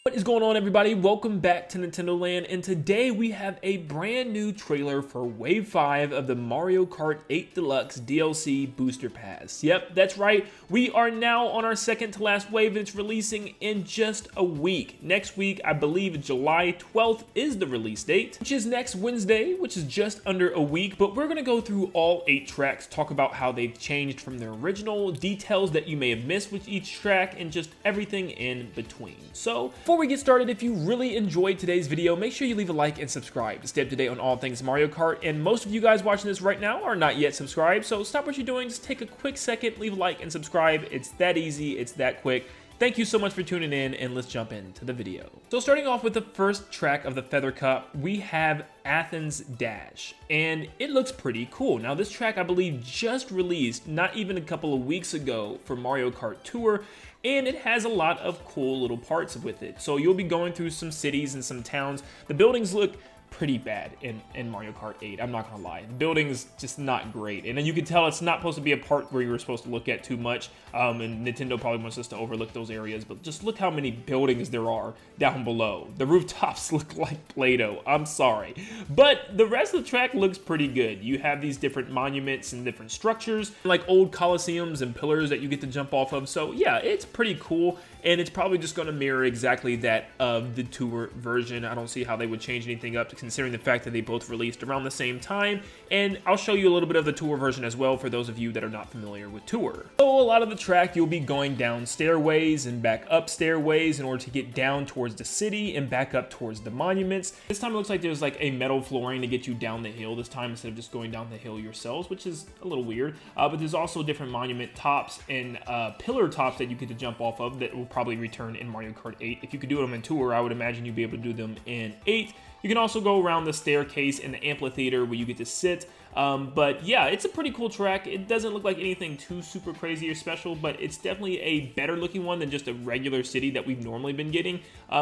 What is going on, everybody? Welcome back to Nintendo Land, and today we have a brand new trailer for Wave 5 of the Mario Kart 8 Deluxe DLC Booster Pass. Yep, that's right. We are now on our second to last wave, and it's releasing in just a week. Next week, I believe July 12th is the release date, which is next Wednesday, which is just under a week, but we're going to go through all 8 tracks, talk about how they've changed from their original, details that you may have missed with each track, and just everything in between. So, before we get started, if you really enjoyed today's video, make sure you leave a like and subscribe to stay up to date on all things Mario Kart. And most of you guys watching this right now are not yet subscribed, so stop what you're doing, just take a quick second, leave a like and subscribe. It's that easy, it's that quick. Thank you so much for tuning in, and let's jump into the video. So starting off with the first track of the Feather Cup, we have Athens Dash, and it looks pretty cool. Now this track, I believe, just released not even a couple of weeks ago for Mario Kart Tour, and it has a lot of cool little parts with it. So you'll be going through some cities and some towns. The buildings look pretty bad in Mario Kart 8, I'm not gonna lie. The building's just not great, and then you can tell it's not supposed to be a part where you were supposed to look at too much, and Nintendo probably wants us to overlook those areas, but just look how many buildings there are down below. The rooftops look like Play-Doh, I'm sorry. But the rest of the track looks pretty good. You have these different monuments and different structures, like old coliseums and pillars that you get to jump off of, so yeah, it's pretty cool, and it's probably just gonna mirror exactly that of the Tour version. I don't see how they would change anything up, considering the fact that they both released around the same time, and I'll show you a little bit of the Tour version as well for those of you that are not familiar with Tour. So a lot of the track, you'll be going down stairways and back up stairways in order to get down towards the city and back up towards the monuments. This time it looks like there's like a metal flooring to get you down the hill this time instead of just going down the hill yourselves, which is a little weird, but there's also different monument tops and pillar tops that you get to jump off of that will probably return in Mario Kart 8. If you could do them in Tour, I would imagine you'd be able to do them in 8. You can also go around the staircase in the amphitheater where you get to sit. But yeah, it's a pretty cool track. It doesn't look like anything too super crazy or special, but it's definitely a better looking one than just a regular city that we've normally been getting.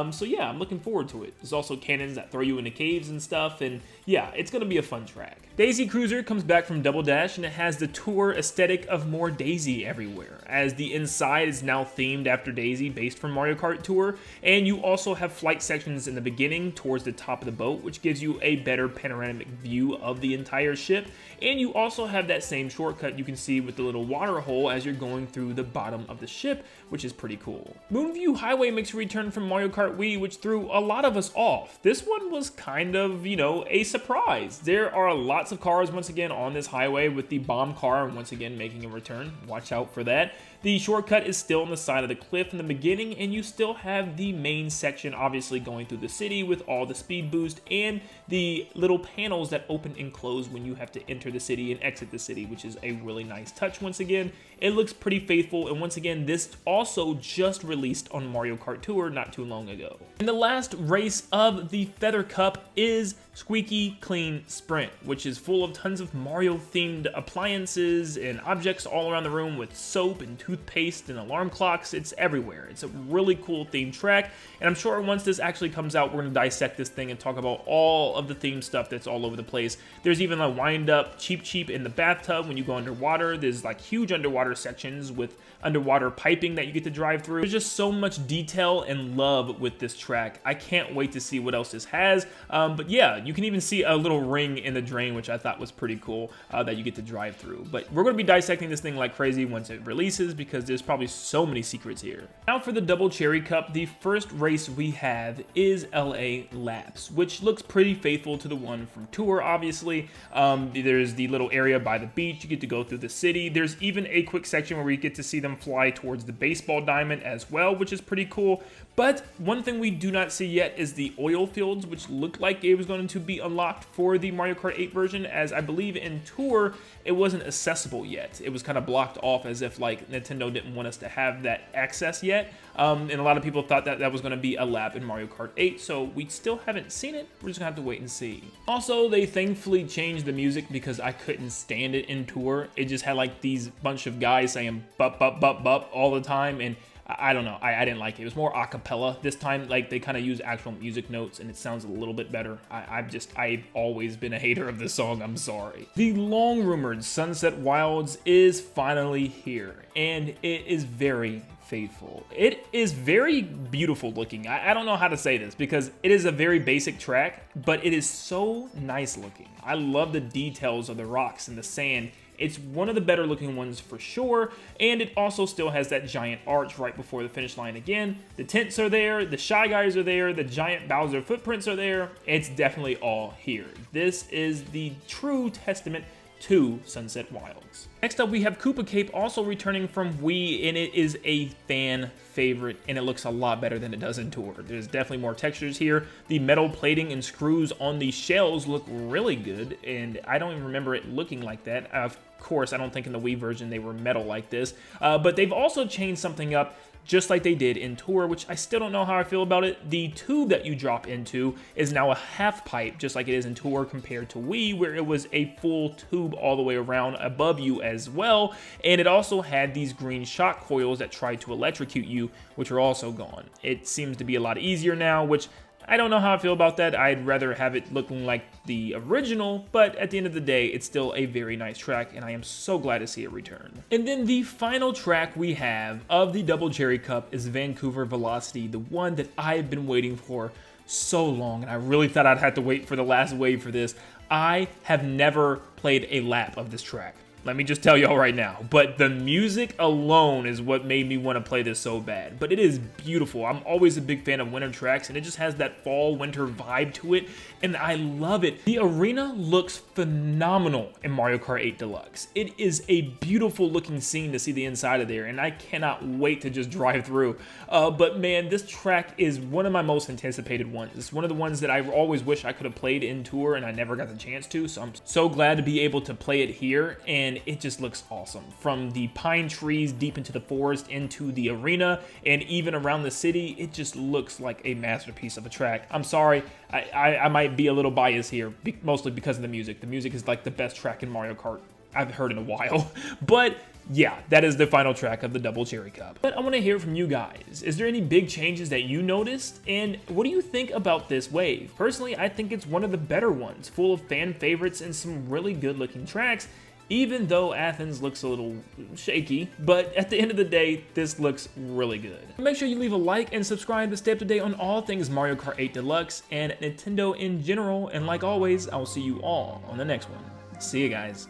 So yeah, I'm looking forward to it. There's also cannons that throw you into caves and stuff, and yeah, it's gonna be a fun track. Daisy Cruiser comes back from Double Dash, and it has the Tour aesthetic of more Daisy everywhere, as the inside is now themed after Daisy based from Mario Kart Tour, and you also have flight sections in the beginning towards the top of the boat, which gives you a better panoramic view of the entire ship, and you also have that same shortcut you can see with the little water hole as you're going through the bottom of the ship, which is pretty cool. Moonview Highway makes a return from Mario Kart Wii, which threw a lot of us off. This one was kind of, you know, a surprise. There are lots of cars once again on this highway, with the bomb car once again making a return. Watch out for that. The shortcut is still on the side of the cliff in the beginning, and you still have the main section obviously going through the city with all the speed boost and the little panels that open and close when you have to enter the city and exit the city, which is a really nice touch once again. It looks pretty faithful, and once again, this also just released on Mario Kart Tour not too long ago. And the last race of the Feather Cup is Squeaky Clean Sprint, which is full of tons of Mario-themed appliances and objects all around the room with soap and toothpaste and alarm clocks. It's everywhere. It's a really cool themed track, and I'm sure once this actually comes out, we're going to dissect this thing and talk about all of the themed stuff that's all over the place. There's even a wind-up cheap in the bathtub when you go underwater. There's like huge underwater sections with underwater piping that you get to drive through. There's just so much detail and love with this track. I can't wait to see what else this has, but yeah, you can even see a little ring in the drain, which I thought was pretty cool, that you get to drive through. But we're going to be dissecting this thing like crazy once it releases, because there's probably so many secrets here. Now for the Double Cherry Cup, the first race we have is LA Laps, which looks pretty faithful to the one from Tour, obviously. There's the little area by the beach. You get to go through the city. There's even a quick section where we get to see them fly towards the baseball diamond as well, which is pretty cool. But one thing we do not see yet is the oil fields, which looked like it was going to be unlocked for the Mario Kart 8 version, as I believe in Tour it wasn't accessible yet. It was kind of blocked off as if like Nintendo didn't want us to have that access yet. And a lot of people thought that that was going to be a lap in Mario Kart 8, so we still haven't seen it. We're just going to have to wait and see. Also, they thankfully changed the music because I couldn't stand it in Tour. It just had like these bunch of guys saying bup, bup, bup, bup all the time, and I don't know, I didn't like it. It was more a cappella this time. Like, they kind of use actual music notes, and it sounds a little bit better. I've always been a hater of this song, I'm sorry. The long rumored Sunset Wilds is finally here, and it is very faithful. It is very beautiful looking. I don't know how to say this because it is a very basic track, but it is so nice looking. I love the details of the rocks and the sand. It's one of the better looking ones for sure, and it also still has that giant arch right before the finish line again. The tents are there, the Shy Guys are there, the giant Bowser footprints are there. It's definitely all here. This is the true testament to Sunset Wilds. Next up, we have Koopa Cape also returning from Wii, and it is a fan favorite, and it looks a lot better than it does in Tour. There's definitely more textures here. The metal plating and screws on the shells look really good, and I don't even remember it looking like that. Of course, I don't think in the Wii version they were metal like this, but they've also changed something up just like they did in Tour, which I still don't know how I feel about it. The tube that you drop into is now a half pipe, just like it is in Tour compared to Wii, where it was a full tube all the way around above you as well. And it also had these green shock coils that tried to electrocute you, which are also gone. It seems to be a lot easier now, which I don't know how I feel about that. I'd rather have it looking like the original, but at the end of the day, it's still a very nice track, and I am so glad to see it return. And then the final track we have of the Double Cherry Cup is Vancouver Velocity, the one that I've been waiting for so long, and I really thought I'd have to wait for the last wave for this. I have never played a lap of this track. Let me just tell y'all right now, but the music alone is what made me want to play this so bad. But it is beautiful. I'm always a big fan of winter tracks, and it just has that fall-winter vibe to it, and I love it. The arena looks phenomenal in Mario Kart 8 Deluxe. It is a beautiful looking scene to see the inside of there, and I cannot wait to just drive through. But man, this track is one of my most anticipated ones. It's one of the ones that I always wish I could have played in Tour, and I never got the chance to, so I'm so glad to be able to play it here, and it just looks awesome. From the pine trees deep into the forest into the arena and even around the city, it just looks like a masterpiece of a track. I'm sorry, I might be a little biased here, mostly because of the music. The music is like the best track in Mario Kart I've heard in a while, but yeah, that is the final track of the Double Cherry Cup. But I want to hear from you guys. Is there any big changes that you noticed? And what do you think about this wave? Personally, I think it's one of the better ones, full of fan favorites and some really good looking tracks, even though Athens looks a little shaky, but at the end of the day, this looks really good. Make sure you leave a like and subscribe to stay up to date on all things Mario Kart 8 Deluxe and Nintendo in general, and like always, I will see you all on the next one. See you guys.